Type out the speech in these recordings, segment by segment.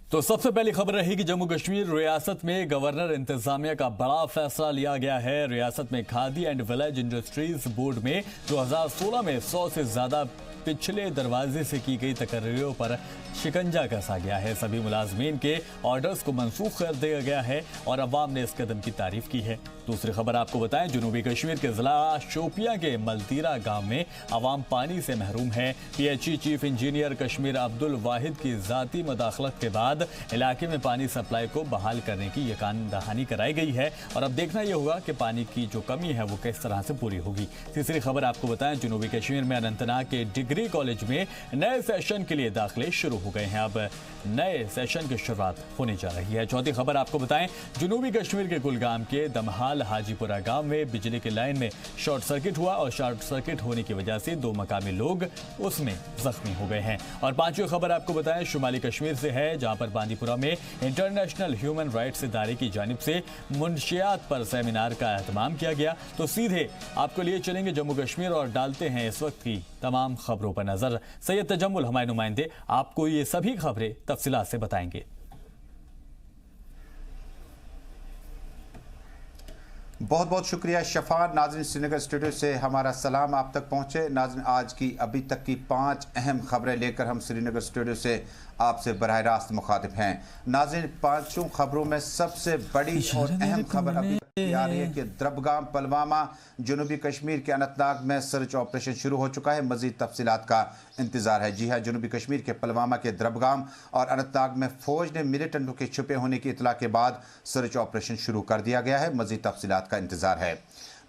तो सबसे पहली खबर रही कि जम्मू कश्मीर रियासत में गवर्नर इंतजामिया का बड़ा फैसला लिया गया है। रियासत में khadi and village industries board में 2016 में 100 से ज्यादा पिछले दरवाजे से की गई तकरीरों पर शिकंजा कसा गया है। सभी मुलाजमीन के ऑर्डर्स को मनसूख कर दिया गया है और अवाम ने इस कदम की तारीफ की है। दूसरी खबर आपको बताएं, जनूबी कश्मीर के जिला शोपियां के मलतीरा गांव में अवाम पानी से महरूम है। PHE chief engineer Kashmir Abdul Wahid की जाती मदाखलत के बाद इलाके में पानी सप्लाई को बहाल करने की यकीन दहानी कराई गई है और अब देखना यह होगा कि पानी की जो कमी है वो किस तरह से पूरी होगी। तीसरी खबर आपको बताएं, जनूबी कश्मीर में अनंतनाग के डिग्री कॉलेज में नए सेशन के लिए दाखिले शुरू हो गए हैं। अब नए सेशन की शुरुआत होने जा रही है। चौथी खबर आपको बताएं, जनूबी कश्मीर के कुलगाम के दमहाल हाजीपुरा गांव में बिजली की लाइन में शॉर्ट सर्किट हुआ और शॉर्ट सर्किट होने की वजह से 2 मकामी लोग उसमें जख्मी हो गए हैं। और पांचवी खबर आपको बताएं, शुमाली कश्मीर से है, जहां पर बांदीपुरा में इंटरनेशनल ह्यूमन राइट्स इदारे की जानिब से मुंशियात पर सेमिनार का एहतमाम किया गया। तो सीधे आपको लिए चलेंगे जम्मू कश्मीर और डालते हैं इस वक्त की तमाम खबरों पर नजर। सैयद तजम्मुल हमारे नुमाइंदे आपको ये सभी खबरें तफसीलात से बताएंगे। बहुत बहुत शुक्रिया शफान। नाज़रीन, श्रीनगर स्टूडियो से हमारा सलाम आप तक पहुंचे। नाज़रीन, आज की अभी तक की 5 अहम खबरें लेकर हम श्रीनगर स्टूडियो से आपसे बराह रास्त मुखातिब हैं। नाज़रीन, 5 खबरों में सबसे बड़ी और अहम खबर अभी आ रही है कि द्रबगाम पुलवामा जनूबी कश्मीर के अनंतनाग में सर्च ऑपरेशन शुरू हो चुका है। मजीद तफसीलात का इंतजार है। जी हाँ, जनूबी कश्मीर के पुलवामा के द्रबगाम और अनंतनाग में फौज ने मिलिटेंटों के छुपे होने की इतला के बाद सर्च ऑपरेशन शुरू कर दिया गया है। मजीद तफसीलात का इंतजार है।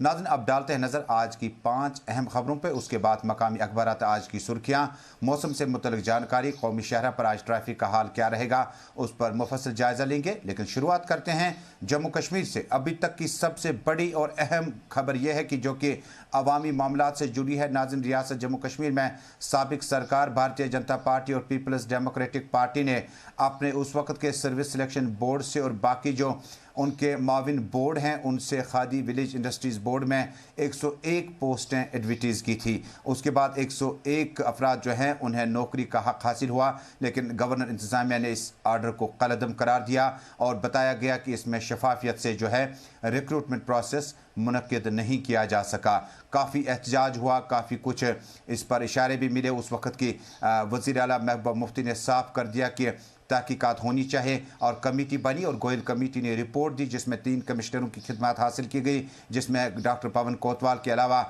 नाज़रीन, अब डालते हैं नज़र आज की 5 अहम खबरों पर। उसके बाद मकामी अखबारात आज की सुर्खियाँ, मौसम से मुतल्लिक जानकारी, कौमी शहरा पर आज ट्रैफिक का हाल क्या रहेगा, उस पर मुफस्सल जायजा लेंगे। लेकिन शुरुआत करते हैं जम्मू कश्मीर से। अभी तक की सबसे बड़ी और अहम खबर यह है कि जो कि अवामी मामलात से जुड़ी है। नाज़रीन, रियासत जम्मू कश्मीर में साबिक सरकार भारतीय जनता पार्टी और पीपल्स डेमोक्रेटिक पार्टी ने अपने उस वक्त के सर्विस सिलेक्शन बोर्ड से और बाकी जो उनके माविन बोर्ड हैं उनसे खादी विलेज इंडस्ट्रीज़ बोर्ड में 101 पोस्टें एडवर्टीज़ की थी। उसके बाद 101 अफराद जो हैं उन्हें नौकरी का हक हासिल हुआ, लेकिन गवर्नर इंतज़ामिया ने इस आर्डर को कलअदम करार दिया और बताया गया कि इसमें शफाफियत से जो है रिक्रूटमेंट प्रोसेस मुनक्किद नहीं किया जा सका। काफ़ी एहतजाज हुआ, काफ़ी कुछ इस पर इशारे भी मिले। उस वक्त की वज़ीर आला महबूबा मुफ्ती ने साफ कर दिया कि तहकीकात होनी चाहिए और कमेटी बनी और गोयल कमेटी ने रिपोर्ट दी जिसमें 3 कमिश्नरों की खिदमत हासिल की गई, जिसमें डॉक्टर पवन कोतवाल के अलावा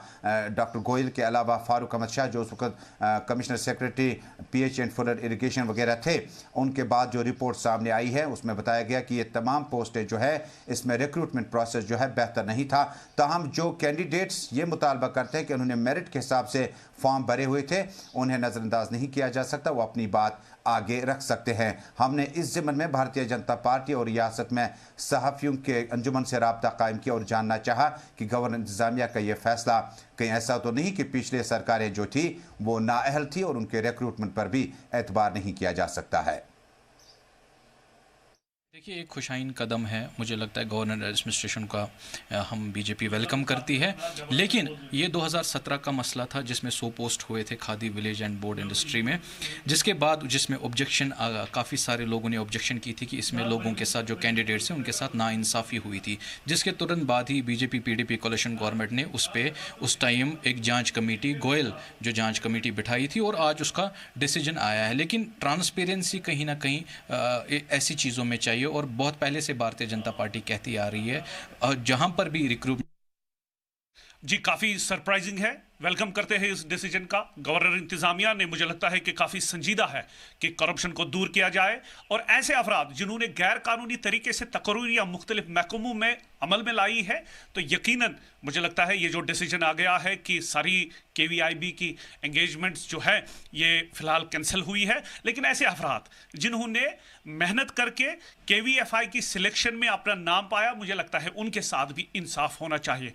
डॉक्टर गोयल के अलावा फारूक अहमद शाह जो उस वक्त commissioner secretary PH and Fuller irrigation वगैरह थे। उनके बाद जो रिपोर्ट सामने आई है उसमें बताया गया कि ये तमाम पोस्टें जो है इसमें रिक्रूटमेंट प्रोसेस जो है बेहतर नहीं था। ताहम जो कैंडिडेट्स ये मुतालबा करते हैं कि उन्होंने मेरिट के हिसाब से फॉर्म भरे हुए थे उन्हें नज़रअंदाज नहीं किया जा सकता, वो अपनी बात आगे रख सकते हैं। हमने इस ज़िम्मन में भारतीय जनता पार्टी और रियासत में सहाफ़ियों के अंजुमन से राब्ता कायम किया और जानना चाहा कि गवर्नर इंतज़ामिया का ये फैसला कहीं ऐसा तो नहीं कि पिछले सरकारें जो थी वो नाअहल थी और उनके रिक्रूटमेंट पर भी एतबार नहीं किया जा सकता है। देखिए, एक खुशाइन कदम है। मुझे लगता है गवर्नर एडमिनिस्ट्रेशन का हम बीजेपी वेलकम करती है, लेकिन ये 2017 का मसला था जिसमें 100 पोस्ट हुए थे khadi village and board industry में, जिसके बाद जिसमें ऑब्जेक्शन काफ़ी सारे लोगों ने ऑब्जेक्शन की थी कि इसमें लोगों के साथ जो कैंडिडेट्स हैं उनके साथ नाइंसाफ़ी हुई थी, जिसके तुरंत बाद ही बीजेपी PDP कोalition गवर्नमेंट ने उस टाइम एक जाँच कमेटी गोयल जो जाँच कमेटी बिठाई थी और आज उसका डिसीजन आया है। लेकिन ट्रांसपेरेंसी कहीं ना कहीं ऐसी चीज़ों में चाहिए और बहुत पहले से भारतीय जनता पार्टी कहती आ रही है जहां पर भी रिक्रूटमेंट जी काफ़ी सरप्राइजिंग है। वेलकम करते हैं इस डिसीजन का। गवर्नर इंतज़ामिया ने मुझे लगता है कि काफ़ी संजीदा है कि करप्शन को दूर किया जाए और ऐसे अफराद जिन्होंने गैर कानूनी तरीके से तकरीर या मुख्तलिफ महकमों में अमल में लाई है, तो यकीनन मुझे लगता है ये जो डिसीजन आ गया है कि सारी KVIB की एंगेजमेंट्स जो है ये फ़िलहाल कैंसिल हुई है, लेकिन ऐसे अफराद जिन्होंने मेहनत करके KVFI की सिलेक्शन में अपना नाम पाया, मुझे लगता है उनके साथ भी इंसाफ होना चाहिए।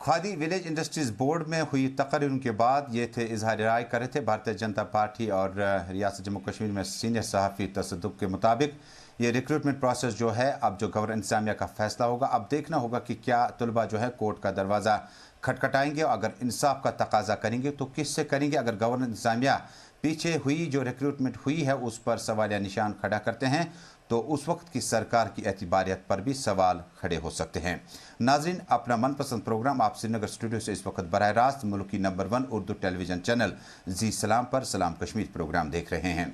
खादी विलेज इंडस्ट्रीज़ बोर्ड में हुई तकरीर के बाद ये थे इजहार राय कर रहे थे भारतीय जनता पार्टी और रियासत जम्मू कश्मीर में सीनियर सहाफ़ी तसद्दुक़ के मुताबिक ये रिक्रूटमेंट प्रोसेस जो है अब जो गवर्नर इंतज़ामिया का फैसला होगा, अब देखना होगा कि क्या तलबा जो है कोर्ट का दरवाज़ा खटखटाएंगे। अगर इंसाफ का तकाजा करेंगे तो किससे करेंगे? अगर गवर्नर इंतजामिया पीछे हुई जो रिक्रूटमेंट हुई है उस पर सवालिया निशान खड़ा करते हैं तो उस वक्त की सरकार की एतबारियत पर भी सवाल खड़े हो सकते हैं। नाज़रीन, अपना मनपसंद प्रोग्राम आप श्रीनगर स्टूडियो से इस वक्त बराह रास्त मुल्क की नंबर 1 उर्दू टेलीविज़न चैनल जी सलाम पर सलाम कश्मीर प्रोग्राम देख रहे हैं।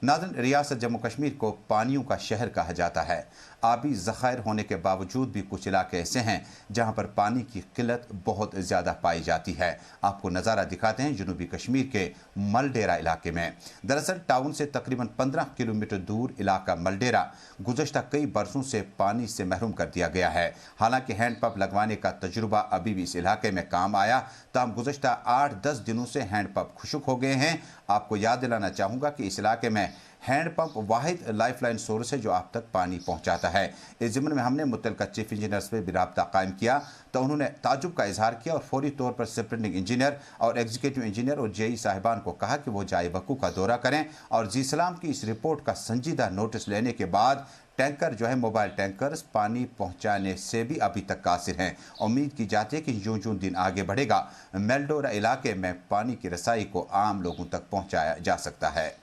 नाज़रीन, रियासत जम्मू कश्मीर को पानियों का शहर कहा जाता है। आबी ज़खायर होने के बावजूद भी कुछ इलाके ऐसे हैं जहां पर पानी की किल्लत बहुत ज़्यादा पाई जाती है। आपको नज़ारा दिखाते हैं जनूबी कश्मीर के मलडेरा इलाके में। दरअसल टाउन से तकरीबन 15 किलोमीटर दूर इलाका मलडेरा गुज़श्ता कई बरसों से पानी से महरूम कर दिया गया है। हालांकि हैंडपंप लगवाने का तजुर्बा अभी भी इस इलाके में काम आया, तमाम गुज़श्ता 8-10 दिनों से हैंडपंप खुश्क हो गए हैं। आपको याद दिलाना चाहूँगा कि इस इलाके में हैंडपंप वाहिद लाइफलाइन सोर्स है जो आप तक पानी पहुंचाता है। इस ज़िम्न में हमने मुतल्लिका चीफ इंजीनियर्स पर भी राब्ता कायम किया तो उन्होंने ताजुब का इजहार किया और फौरी तौर पर सुपरिटेंडिंग इंजीनियर और एग्जीक्यूटिव इंजीनियर और जेई साहिबान को कहा कि वो जाए वकू का दौरा करें और जी सलाम की इस रिपोर्ट का संजीदा नोटिस लेने के बाद टैंकर जो है मोबाइल टैंकर्स पानी पहुंचाने से भी अभी तक कासिर हैं। उम्मीद की जाती है कि यूं दिन आगे बढ़ेगा मेलडोरा इलाके में पानी की रसाई को आम लोगों तक पहुंचाया जा सकता है।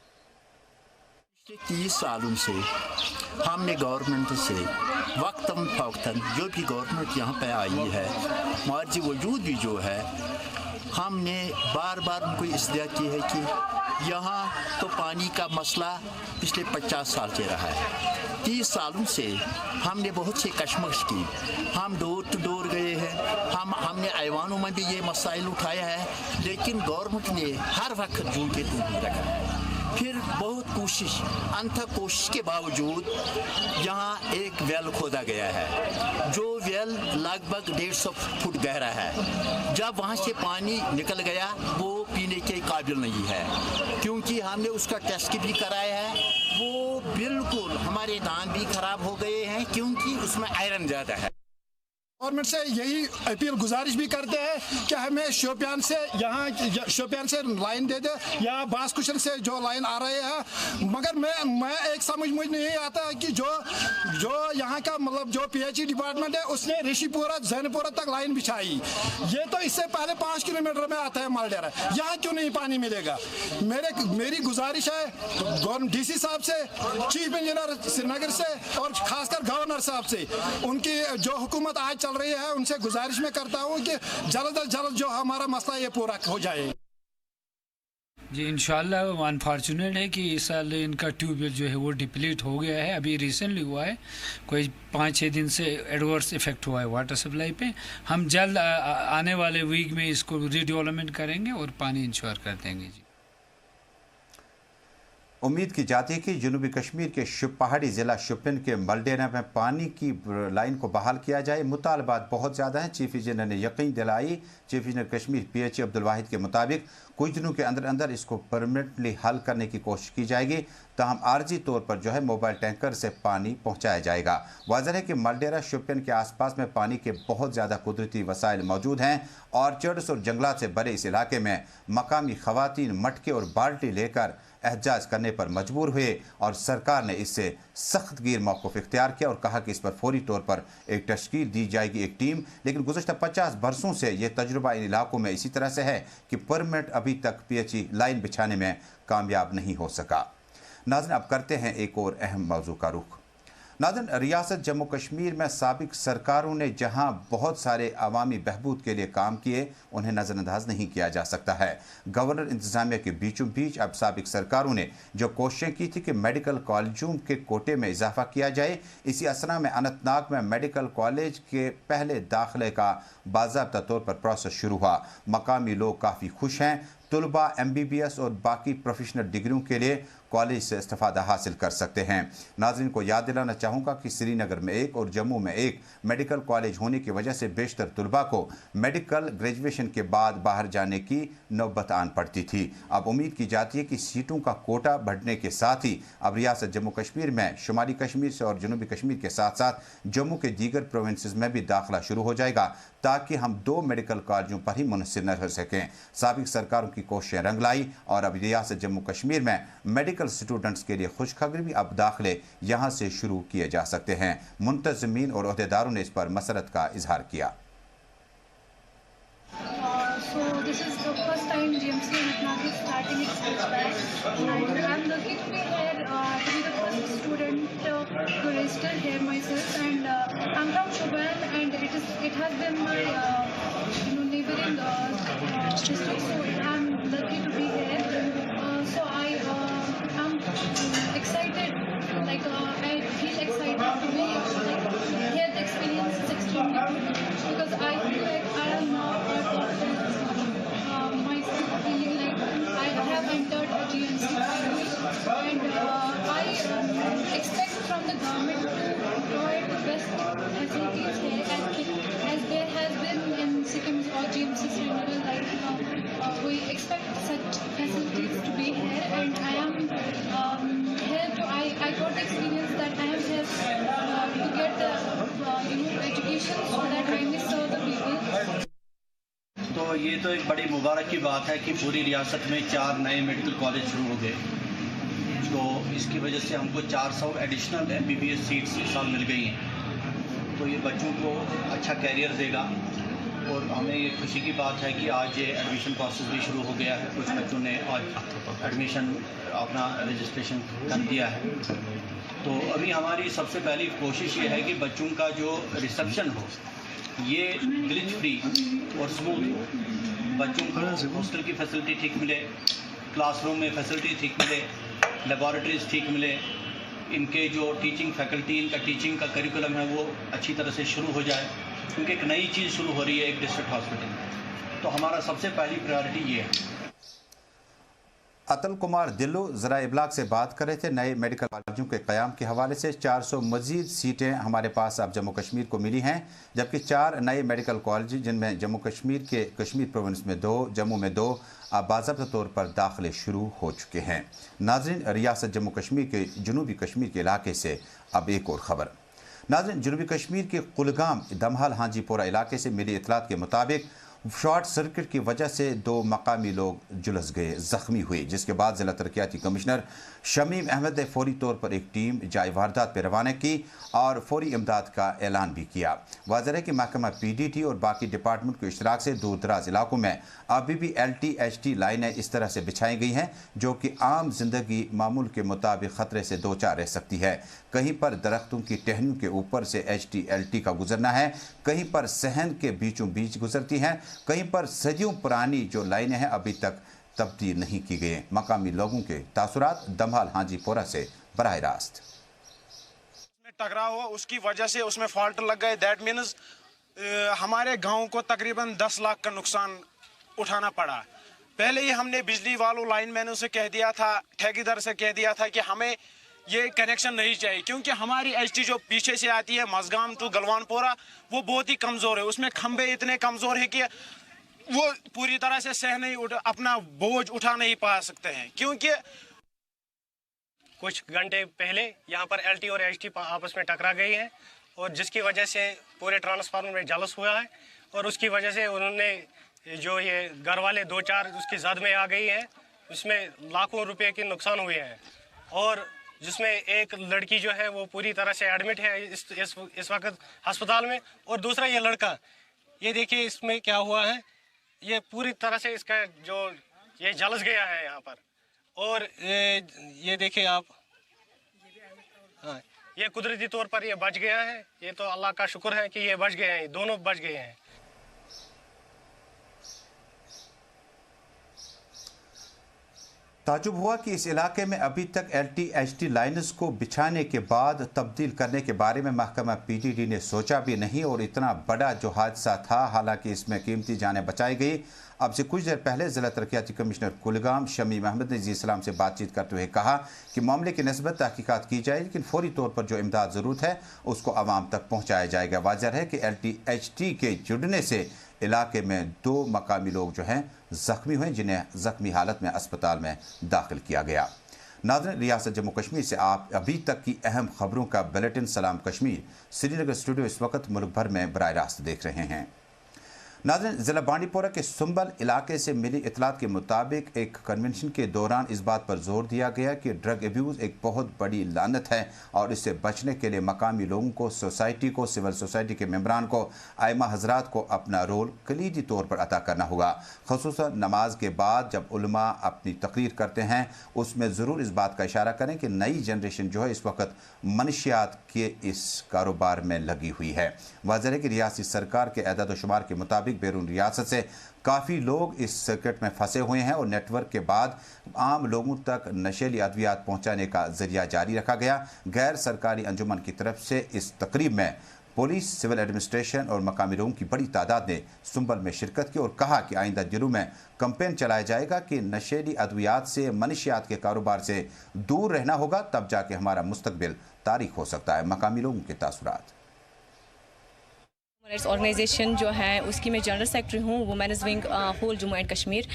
30 सालों से हमने गवर्नमेंट से वक्तन फ़ौक्तन जो भी गवर्नमेंट यहाँ पे आई है मार्जी वजूद भी जो है हमने बार बार उनको इसलिए की है कि यहाँ तो पानी का मसला पिछले 50 साल से रहा है। 30 सालों से हमने बहुत से कशमकश की, हम डोर टू डोर गए हैं, हमने ऐवानों में भी ये मसाइल उठाया है, लेकिन गवर्नमेंट ने हर वक्त जून के टूट नहीं रखा। फिर बहुत कोशिश, अंततः कोशिश के बावजूद यहाँ एक वेल खोदा गया है जो वेल लगभग 150 फुट गहरा है। जब वहाँ से पानी निकल गया वो पीने के काबिल नहीं है, क्योंकि हमने उसका टेस्ट भी कराया है। वो बिल्कुल हमारे दांत भी खराब हो गए हैं क्योंकि उसमें आयरन ज़्यादा है। गवर्नमेंट से यही अपील गुजारिश भी करते हैं कि हमें शोपियान से यहाँ शोपियान से लाइन दे दे या बासकुशन से जो लाइन आ रहे हैं। मगर मैं एक समझ मुझे नहीं आता है कि जो यहाँ का मतलब जो PHE डिपार्टमेंट है उसने ऋषिपुरा जैनपुरा तक लाइन बिछाई। ये तो इससे पहले 5 किलोमीटर में आता है मालडेरा, यहाँ क्यों नहीं पानी मिलेगा? मेरी गुजारिश है DC साहब से, चीफ इंजीनियर श्रीनगर से और खासकर गवर्नर साहब से, उनकी जो हुकूमत आज चल रही है उनसे गुजारिश में करता हूँ कि जल्द अज जल्द जो हमारा मसला ये पूरा हो जाए। जी इंशाल्लाह। अनफॉर्चुनेट है कि इस साल इनका ट्यूबवेल जो है वो डिप्लीट हो गया है, अभी रिसेंटली हुआ है, कोई 5-6 दिन से एडवर्स इफेक्ट हुआ है वाटर सप्लाई पे। हम जल्द आने वाले वीक में इसको रीडेवलपमेंट करेंगे और पानी इंश्योर कर देंगे। जी उम्मीद की जाती है कि जनूबी कश्मीर के पहाड़ी ज़िला शोपियान के मलडेरा में पानी की लाइन को बहाल किया जाए। मुतालबात बहुत ज़्यादा हैं। चीफ इंजीनियर ने यकीन दिलाई। Chief engineer Kashmir PHE Abdul Wahid के मुताबिक कुछ दिनों के अंदर इसको परमानेंटली हल करने की कोशिश की जाएगी, ताहम आर्जी तौर पर जो है मोबाइल टैंकर से पानी पहुंचाया जाएगा। वाज़ेह है कि मलडेरा शोपियान के आसपास में पानी के बहुत ज़्यादा कुदरती वसाइल मौजूद हैं। ऑर्चर्ड्स और जंगलात से भरे इस इलाके में मकामी ख़वातीन मटके और बाल्टी लेकर एहतजाज करने पर मजबूर हुए और सरकार ने इससे सख्त गिर मौक़िफ़ इख्तियार किया और कहा कि इस पर फौरी तौर पर एक तश्कील दी जाएगी, एक टीम। लेकिन गुज़श्ता 50 बरसों से ये तजुर्बा इन इलाकों में इसी तरह से है कि परमानेंट अभी तक PHE लाइन बिछाने में कामयाब नहीं हो सका। नाज़रीन, अब करते हैं एक और अहम मौजू का रुख। नाज़रीन, रियासत जम्मू कश्मीर में साबिक सरकारों ने जहां बहुत सारे अवामी बहबूद के लिए काम किए उन्हें नज़रअंदाज नहीं किया जा सकता है। गवर्नर इंतज़ामिया के बीचों बीच अब साबिक सरकारों ने जो कोशिशें की थी कि मेडिकल कॉलेजों के कोटे में इजाफा किया जाए, इसी असना में अनंतनाग में मेडिकल कॉलेज के पहले दाखिले का बाज़ाब्ता तौर पर प्रोसेस शुरू हुआ। मकामी लोग काफ़ी खुश हैं। तलबा MBBS और बाकी प्रोफेशनल डिग्रियों के लिए कॉलेज से इस्तिफादा हासिल कर सकते हैं। नाज़रीन को याद दिलाना चाहूँगा कि श्रीनगर में एक और जम्मू में एक मेडिकल कॉलेज होने की वजह से बेशतर तलबा को मेडिकल ग्रेजुएशन के बाद बाहर जाने की नौबत आन पड़ती थी। अब उम्मीद की जाती है कि सीटों का कोटा बढ़ने के साथ ही अब रियासत जम्मू कश्मीर में शुमाली कश्मीर से और जनूबी कश्मीर के साथ साथ जम्मू के दीगर प्रोविंसेस में भी दाखिला शुरू हो जाएगा, ताकि हम 2 मेडिकल कॉलेजों पर ही मुनहसर न रह सकें। साबिक सरकारों की कोशिशें रंग लाई और अब रियासत जम्मू कश्मीर में मेडिकल स्टूडेंट्स के लिए खुशखबरी भी, अब दाखिले यहाँ से शुरू किए जा सकते हैं। मुंतज़मीन और ओहदेदारों ने इस पर मसरत का इजहार किया। So this is the first time GMC Natnavi is starting its batch, and I'm lucky to be here to be the first student to register here myself. And I'm from Shoban, and it has been my neighboring district, so I'm lucky to be here. So I'm excited, I feel excited to be here. The experience is extremely good because I feel like I am now part of myself, feeling like I have entered a GMC school, and I expect from the government to provide the best facilities here as there has been in Sikkim's or GMC Srinagar. We expect such facilities to be here, and I am here to I got the experience that I am here to get the education so that I may serve the people. तो ये तो एक बड़ी मुबारक की बात है कि पूरी रियासत में 4 नए मेडिकल कॉलेज शुरू हो गए। तो इसकी वजह से हमको 400 एडिशनल MBBS सीट्स इस साल मिल गई हैं। तो ये बच्चों को अच्छा कैरियर देगा और हमें ये खुशी की बात है कि आज ये एडमिशन प्रोसेस भी शुरू हो गया है। कुछ बच्चों ने आज एडमिशन अपना रजिस्ट्रेशन कर दिया है। तो अभी हमारी सबसे पहली कोशिश ये है कि बच्चों का जो रिसेप्शन हो ये ग्लिच फ्री और स्मूथ हो। बच्चों को हॉस्टल की फैसिलिटी ठीक मिले, क्लासरूम में फैसिलिटी ठीक मिले, लेबॉरेटरीज ठीक मिले, इनके जो टीचिंग फैकल्टी, इनका टीचिंग का करिकुलम है वो अच्छी तरह से शुरू हो जाए, क्योंकि एक नई चीज़ शुरू हो रही है एक डिस्ट्रिक्ट हॉस्पिटल में। तो हमारा सबसे पहली प्रायोरिटी ये है। अतुल कुमार दिल्लू ज़रा इब्लाग से बात कर रहे थे नए मेडिकल कॉलेजों के क़याम के हवाले से। 400 मज़ीद सीटें हमारे पास अब जम्मू कश्मीर को मिली हैं, जबकि 4 नए मेडिकल कॉलेज जिनमें जम्मू कश्मीर के कश्मीर प्रोविंस में 2, जम्मू में 2 अब बाज़ाब्ता तौर पर दाखिले शुरू हो चुके हैं। नाज़रीन, रियासत जम्मू कश्मीर के जनूबी कश्मीर के इलाके से अब एक और ख़बर। नाज़रीन, जनूबी कश्मीर के कुलगाम दमहाल हांजीपोरा इलाके से मिली इतलात के मुताबिक शॉर्ट सर्किट की वजह से 2 मकामी लोग झुलस गए, ज़ख्मी हुए, जिसके बाद ज़िला तरक्याती कमिश्नर शमीम अहमद ने फौरी तौर पर एक टीम जाए वारदात पर रवाना की और फौरी इमदाद का ऐलान भी किया। वाज़ेह है कि महकमा PDT और बाकी डिपार्टमेंट के इश्तराक से दूर दराज इलाकों में अभी भी LT-HT लाइनें इस तरह से बिछाई गई हैं जो कि आम जिंदगी मामूल के मुताबिक ख़तरे से दो चार रह सकती है। कहीं पर दरख्तों की टहनियों के ऊपर से HT-LT का गुजरना है, कहीं पर सहन के बीचों बीच गुजरती हैं, कहीं पर सदियों पुरानी जो लाइनें हैं अभी तक तब्दील नहीं की गई। मकामी लोगों के तासुरात दमहाल हांजीपोरा से बराह रास्त। टकराव हुआ, उसकी वजह से उसमें फॉल्ट लग गए। दैट मीन्स हमारे गांव को तकरीबन 10 लाख का नुकसान उठाना पड़ा। पहले ही हमने बिजली वालों लाइनमैनों से कह दिया था, ठेकेदार से कह दिया था कि हमें ये कनेक्शन नहीं चाहिए, क्योंकि हमारी HT जो पीछे से आती है मजगाम टू गलवानपोरा वो बहुत ही कमज़ोर है। उसमें खंबे इतने कमज़ोर है कि वो पूरी तरह से सह नहीं अपना बोझ उठा नहीं पा सकते हैं। क्योंकि कुछ घंटे पहले यहाँ पर LT और HT आपस में टकरा गई हैं और जिसकी वजह से पूरे ट्रांसफार्मर में जलस हुआ है और उसकी वजह से उन्होंने जो ये घर वाले 2-4 उसकी जद में आ गई हैं, उसमें लाखों रुपए के नुकसान हुए हैं और जिसमें एक लड़की जो है वो पूरी तरह से एडमिट है इस वक्त अस्पताल में। और दूसरा ये लड़का, ये देखिए इसमें क्या हुआ है, ये पूरी तरह से इसका जो ये जलस गया है यहाँ पर। और ये देखिए आप, हाँ, ये कुदरती तौर पर ये बच गया है। ये तो अल्लाह का शुक्र है कि ये बच गए हैं, दोनों बच गए हैं। ताजुब हुआ कि इस इलाके में अभी तक LT-HT लाइन्स को बिछाने के बाद तब्दील करने के बारे में महकमा PDT ने सोचा भी नहीं और इतना बड़ा जो हादसा था, हालांकि इसमें कीमती जानें बचाई गई। अब से कुछ देर पहले ज़िला तरक्याती कमिश्नर कुलगाम शमीम अहमद ने जी-इस्लाम से बातचीत करते हुए कहा कि मामले की निस्बत तहकीकात की जाए, लेकिन फौरी तौर पर जो इमदाद ज़रूरत है उसको आवाम तक पहुँचाया जाएगा। वाज़ेह है कि LT-HT के जुड़ने से इलाके में 2 मकामी लोग जो हैं ज़ख्मी हुए, जिन्हें ज़ख्मी हालत में अस्पताल में दाखिल किया गया। नाज़रीन, रियासत जम्मू कश्मीर से आप अभी तक की अहम खबरों का बुलेटिन सलाम कश्मीर श्रीनगर स्टूडियो इस वक्त मुल्क भर में बराह रास्त देख रहे हैं। नाज़रीन, ज़िला बांडीपोरा के सुंबल इलाके से मिली इतलात के मुताबिक एक कन्वेंशन के दौरान इस बात पर जोर दिया गया कि ड्रग एब्यूज़ एक बहुत बड़ी लानत है और इससे बचने के लिए मकामी लोगों को, सोसाइटी को, सिविल सोसाइटी के मेंबरान को, आइमा हजरात को अपना रोल कलीदी तौर पर अदा करना होगा। ख़ुसूसन नमाज के बाद जब उलमा अपनी तकरीर करते हैं उसमें ज़रूर इस बात का इशारा करें कि नई जनरेशन जो है इस वक्त मनशियात के इस कारोबार में लगी हुई है। वाज़ेह है कि रियासती सरकार के एदाद व शुमार के मुताबिक बैरून रियासत से काफ़ी लोग इस सर्किट में फंसे हुए हैं और नेटवर्क के बाद आम लोगों तक नशीली अद्वियात पहुंचाने का जरिया जारी रखा गया। गैर सरकारी अंजुमन की तरफ से इस तकरीब में पुलिस, सिविल एडमिनिस्ट्रेशन और मकामी लोगों की बड़ी तादाद ने सुंबल में शिरकत की और कहा कि आइंदा दिनों में कैंपेन चलाया जाएगा कि नशीली अद्वियात से, मनशियात के कारोबार से दूर रहना होगा, तब जाके हमारा मुस्तकबिल तारीख हो सकता है। मकामी लोगों के तासुरात। राइट्स ऑर्गेनाइजेशन जो है उसकी मैं जनरल सेक्रेटरी हूँ, women's wing whole Jammu and Kashmir.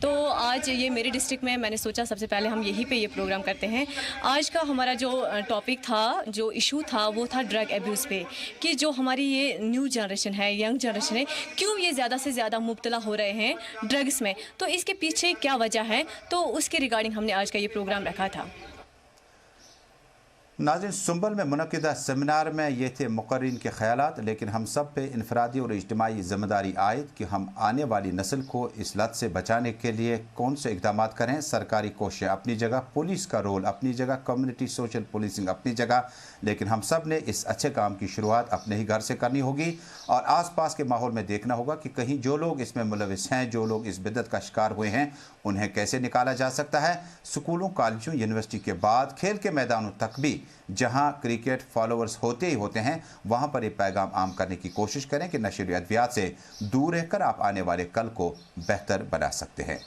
तो आज ये मेरे डिस्ट्रिक्ट में मैंने सोचा सबसे पहले हम यहीं पे ये प्रोग्राम करते हैं। आज का हमारा जो टॉपिक था, जो इशू था, वो था ड्रग एब्यूज़ पे, कि जो हमारी ये न्यू जनरेशन है, यंग जनरेशन है, क्यों ये ज़्यादा से ज़्यादा मुब्तला हो रहे हैं ड्रग्स में, तो इसके पीछे क्या वजह है, तो उसके रिगार्डिंग हमने आज का ये प्रोग्राम रखा था। नाज़रीन, सुंबल में मुनक़िदा सेमिनार में ये थे मुक़र्रिरीन के ख़यालात, लेकिन हम सब पे इनफरादी और इज्तिमाई ज़िम्मेदारी आयद कि हम आने वाली नस्ल को इस लत से बचाने के लिए कौन से इक़दाम करें। सरकारी कोशिशें अपनी जगह, पुलिस का रोल अपनी जगह, कम्युनिटी सोशल पुलिसिंग अपनी जगह, लेकिन हम सब ने इस अच्छे काम की शुरुआत अपने ही घर से करनी होगी और आस पास के माहौल में देखना होगा कि कहीं जो लोग इसमें मुलविस हैं, जो लोग इस बिदत का शिकार हुए हैं, उन्हें कैसे निकाला जा सकता है। स्कूलों, कॉलेजों, यूनिवर्सिटी के बाद खेल के मैदानों तक भी जहां क्रिकेट फॉलोअर्स होते ही होते हैं, वहां पर ये पैगाम आम करने की कोशिश करें कि नशीली अद्वियात से दूर रहकर आप आने वाले कल को बेहतर बना सकते हैं।